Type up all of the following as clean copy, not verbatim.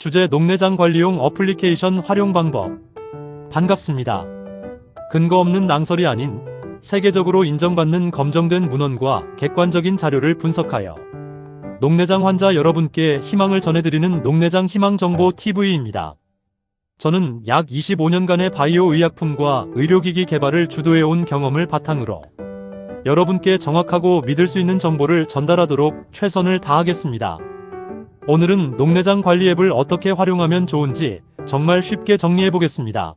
주제 녹내장 관리용 어플리케이션 활용 방법. 반갑습니다. 근거 없는 낭설이 아닌 세계적으로 인정받는 검증된 문헌과 객관적인 자료를 분석하여 녹내장 환자 여러분께 희망을 전해드리는 녹내장 희망정보 TV입니다. 저는 약 25년간의 바이오 의약품과 의료기기 개발을 주도해온 경험을 바탕으로 여러분께 정확하고 믿을 수 있는 정보를 전달하도록 최선을 다하겠습니다. 오늘은 녹내장 관리 앱을 어떻게 활용하면 좋은지 정말 쉽게 정리해보겠습니다.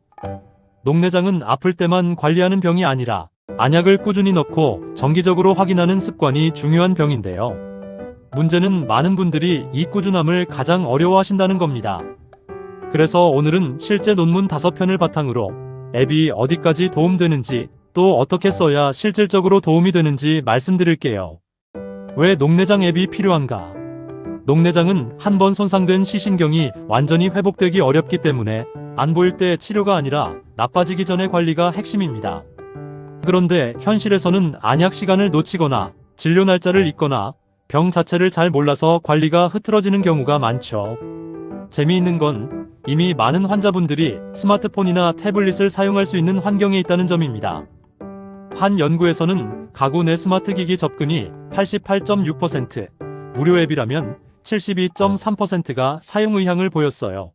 녹내장은 아플 때만 관리하는 병이 아니라 안약을 꾸준히 넣고 정기적으로 확인하는 습관이 중요한 병인데요. 문제는 많은 분들이 이 꾸준함을 가장 어려워하신다는 겁니다. 그래서 오늘은 실제 논문 5편을 바탕으로 앱이 어디까지 도움되는지 또 어떻게 써야 실질적으로 도움이 되는지 말씀드릴게요. 왜 녹내장 앱이 필요한가? 녹내장은 한번 손상된 시신경이 완전히 회복되기 어렵기 때문에 안 보일 때 치료가 아니라 나빠지기 전의 관리가 핵심입니다. 그런데 현실에서는 안약 시간을 놓치거나 진료 날짜를 잊거나 병 자체를 잘 몰라서 관리가 흐트러지는 경우가 많죠. 재미있는 건 이미 많은 환자분들이 스마트폰이나 태블릿을 사용할 수 있는 환경에 있다는 점입니다. 한 연구에서는 가구 내 스마트 기기 접근이 88.6%, 무료 앱이라면 72.3%가 사용 의향을 보였어요.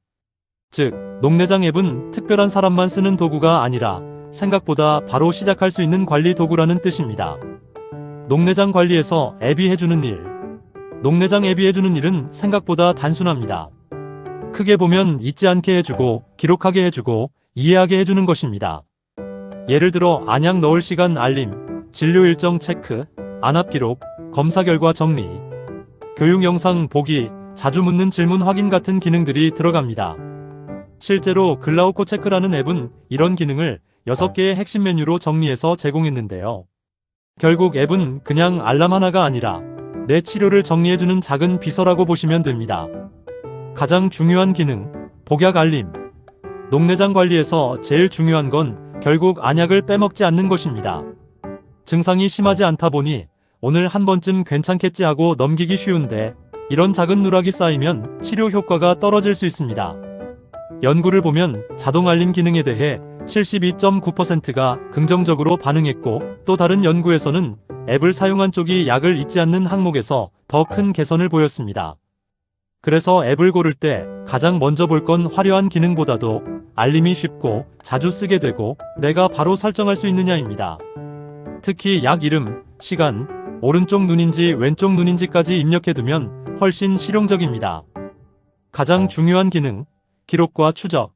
즉, 녹내장 앱은 특별한 사람만 쓰는 도구가 아니라 생각보다 바로 시작할 수 있는 관리 도구라는 뜻입니다. 녹내장 관리에서 앱이 해주는 일. 녹내장 앱이 해주는 일은 생각보다 단순합니다. 크게 보면 잊지 않게 해주고, 기록하게 해주고, 이해하게 해주는 것입니다. 예를 들어 안약 넣을 시간 알림, 진료 일정 체크, 안압 기록, 검사 결과 정리, 교육 영상 보기, 자주 묻는 질문 확인 같은 기능들이 들어갑니다. 실제로 글라우코 체크라는 앱은 이런 기능을 6개의 핵심 메뉴로 정리해서 제공했는데요. 결국 앱은 그냥 알람 하나가 아니라 내 치료를 정리해주는 작은 비서라고 보시면 됩니다. 가장 중요한 기능, 복약 알림. 녹내장 관리에서 제일 중요한 건 결국 안약을 빼먹지 않는 것입니다. 증상이 심하지 않다 보니 오늘 한 번쯤 괜찮겠지 하고 넘기기 쉬운데 이런 작은 누락이 쌓이면 치료 효과가 떨어질 수 있습니다. 연구를 보면 자동 알림 기능에 대해 72.9%가 긍정적으로 반응했고 또 다른 연구에서는 앱을 사용한 쪽이 약을 잊지 않는 항목에서 더 큰 개선을 보였습니다. 그래서 앱을 고를 때 가장 먼저 볼 건 화려한 기능보다도 알림이 쉽고 자주 쓰게 되고 내가 바로 설정할 수 있느냐입니다. 특히 약 이름, 시간, 오른쪽 눈인지 왼쪽 눈인지까지 입력해두면 훨씬 실용적입니다. 가장 중요한 기능, 기록과 추적.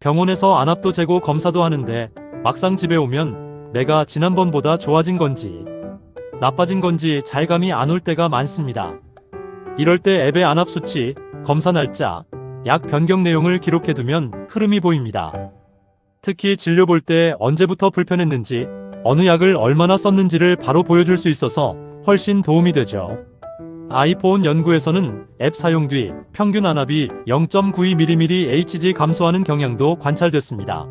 병원에서 안압도 재고 검사도 하는데 막상 집에 오면 내가 지난번보다 좋아진 건지 나빠진 건지 잘 감이 안 올 때가 많습니다. 이럴 때 앱의 안압 수치, 검사 날짜, 약 변경 내용을 기록해두면 흐름이 보입니다. 특히 진료 볼 때 언제부터 불편했는지 어느 약을 얼마나 썼는지를 바로 보여줄 수 있어서 훨씬 도움이 되죠. 아이폰 연구에서는 앱 사용 뒤 평균 안압이 0.92mmHg 감소하는 경향도 관찰됐습니다.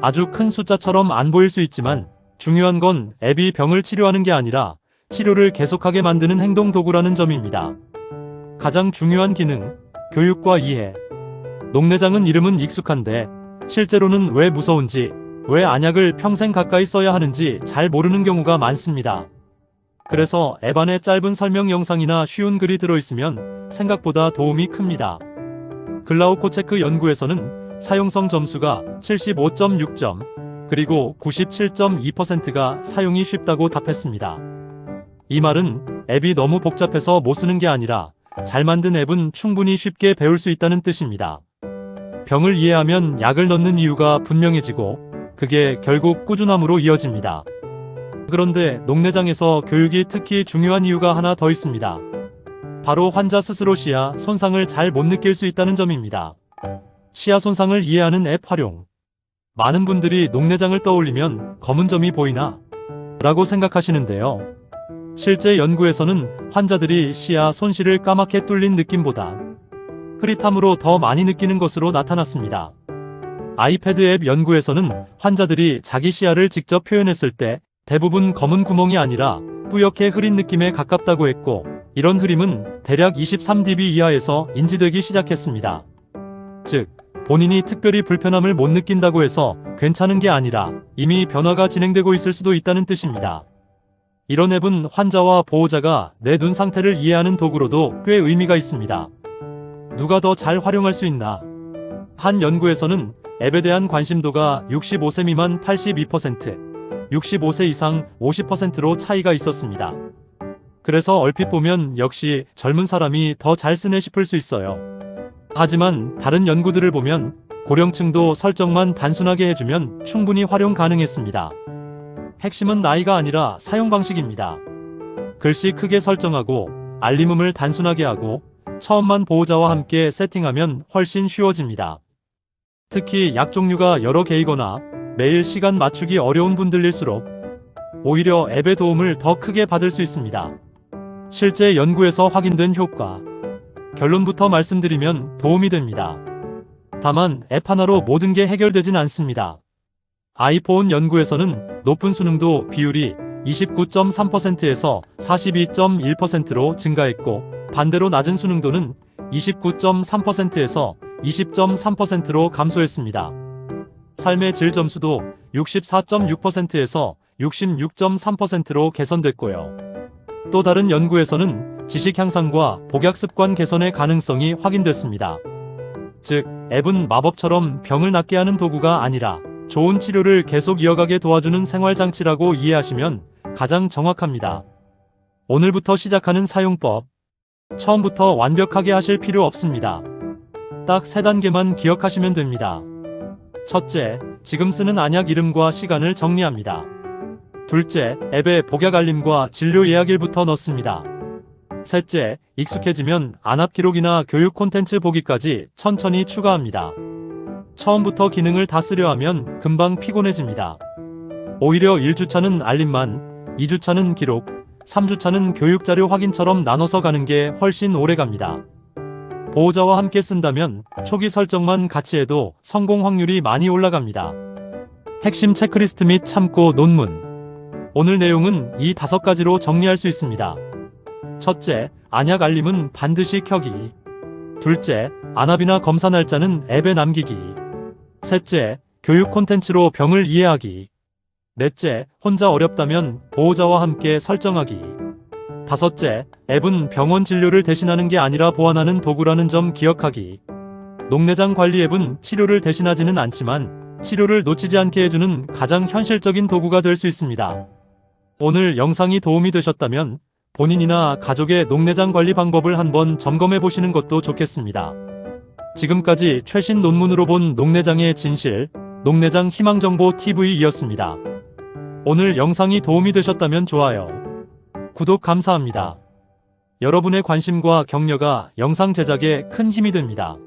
아주 큰 숫자처럼 안 보일 수 있지만 중요한 건 앱이 병을 치료하는 게 아니라 치료를 계속하게 만드는 행동 도구라는 점입니다. 가장 중요한 기능, 교육과 이해. 녹내장은 이름은 익숙한데 실제로는 왜 무서운지, 왜 안약을 평생 가까이 써야 하는지 잘 모르는 경우가 많습니다. 그래서 앱 안에 짧은 설명 영상이나 쉬운 글이 들어있으면 생각보다 도움이 큽니다. 글라우코 체크 연구에서는 사용성 점수가 75.6점, 그리고 97.2%가 사용이 쉽다고 답했습니다. 이 말은 앱이 너무 복잡해서 못 쓰는 게 아니라 잘 만든 앱은 충분히 쉽게 배울 수 있다는 뜻입니다. 병을 이해하면 약을 넣는 이유가 분명해지고 그게 결국 꾸준함으로 이어집니다. 그런데 녹내장에서 교육이 특히 중요한 이유가 하나 더 있습니다. 바로 환자 스스로 시야 손상을 잘 못 느낄 수 있다는 점입니다. 시야 손상을 이해하는 앱 활용. 많은 분들이 녹내장을 떠올리면 검은 점이 보이나? 라고 생각하시는데요. 실제 연구에서는 환자들이 시야 손실을 까맣게 뚫린 느낌보다 흐릿함으로 더 많이 느끼는 것으로 나타났습니다. 아이패드 앱 연구에서는 환자들이 자기 시야를 직접 표현했을 때 대부분 검은 구멍이 아니라 뿌옇게 흐린 느낌에 가깝다고 했고 이런 흐름은 대략 23dB 이하에서 인지되기 시작했습니다. 즉, 본인이 특별히 불편함을 못 느낀다고 해서 괜찮은 게 아니라 이미 변화가 진행되고 있을 수도 있다는 뜻입니다. 이런 앱은 환자와 보호자가 내 눈 상태를 이해하는 도구로도 꽤 의미가 있습니다. 누가 더 잘 활용할 수 있나? 한 연구에서는 앱에 대한 관심도가 65세 미만 82%, 65세 이상 50%로 차이가 있었습니다. 그래서 얼핏 보면 역시 젊은 사람이 더 잘 쓰네 싶을 수 있어요. 하지만 다른 연구들을 보면 고령층도 설정만 단순하게 해주면 충분히 활용 가능했습니다. 핵심은 나이가 아니라 사용 방식입니다. 글씨 크게 설정하고 알림음을 단순하게 하고 처음만 보호자와 함께 세팅하면 훨씬 쉬워집니다. 특히 약 종류가 여러 개이거나 매일 시간 맞추기 어려운 분들일수록 오히려 앱의 도움을 더 크게 받을 수 있습니다. 실제 연구에서 확인된 효과. 결론부터 말씀드리면 도움이 됩니다. 다만 앱 하나로 모든 게 해결되진 않습니다. 아이폰 연구에서는 높은 수능도 비율이 29.3%에서 42.1%로 증가했고, 반대로 낮은 수능도는 29.3%에서 20.3%로 감소했습니다. 삶의 질 점수도 64.6%에서 66.3%로 개선됐고요. 또 다른 연구에서는 지식 향상과 복약 습관 개선의 가능성이 확인됐습니다. 즉, 앱은 마법처럼 병을 낫게 하는 도구가 아니라 좋은 치료를 계속 이어가게 도와주는 생활장치라고 이해하시면 가장 정확합니다. 오늘부터 시작하는 사용법. 처음부터 완벽하게 하실 필요 없습니다. 딱 3단계만 기억하시면 됩니다. 첫째, 지금 쓰는 안약 이름과 시간을 정리합니다. 둘째, 앱에 복약 알림과 진료 예약일부터 넣습니다. 셋째, 익숙해지면 안압 기록이나 교육 콘텐츠 보기까지 천천히 추가합니다. 처음부터 기능을 다 쓰려 하면 금방 피곤해집니다. 오히려 1주차는 알림만, 2주차는 기록, 3주차는 교육자료 확인처럼 나눠서 가는 게 훨씬 오래 갑니다. 보호자와 함께 쓴다면 초기 설정만 같이 해도 성공 확률이 많이 올라갑니다. 핵심 체크리스트 및 참고 논문. 오늘 내용은 이 5가지로 정리할 수 있습니다. 첫째, 안약 알림은 반드시 켜기. 둘째, 안압이나 검사 날짜는 앱에 남기기. 셋째, 교육 콘텐츠로 병을 이해하기. 넷째, 혼자 어렵다면 보호자와 함께 설정하기. 다섯째, 앱은 병원 진료를 대신하는 게 아니라 보완하는 도구라는 점 기억하기. 녹내장 관리 앱은 치료를 대신하지는 않지만 치료를 놓치지 않게 해주는 가장 현실적인 도구가 될 수 있습니다. 오늘 영상이 도움이 되셨다면 본인이나 가족의 녹내장 관리 방법을 한번 점검해 보시는 것도 좋겠습니다. 지금까지 최신 논문으로 본 녹내장의 진실, 녹내장 희망정보 TV이었습니다. 오늘 영상이 도움이 되셨다면 좋아요, 구독 감사합니다. 여러분의 관심과 격려가 영상 제작에 큰 힘이 됩니다.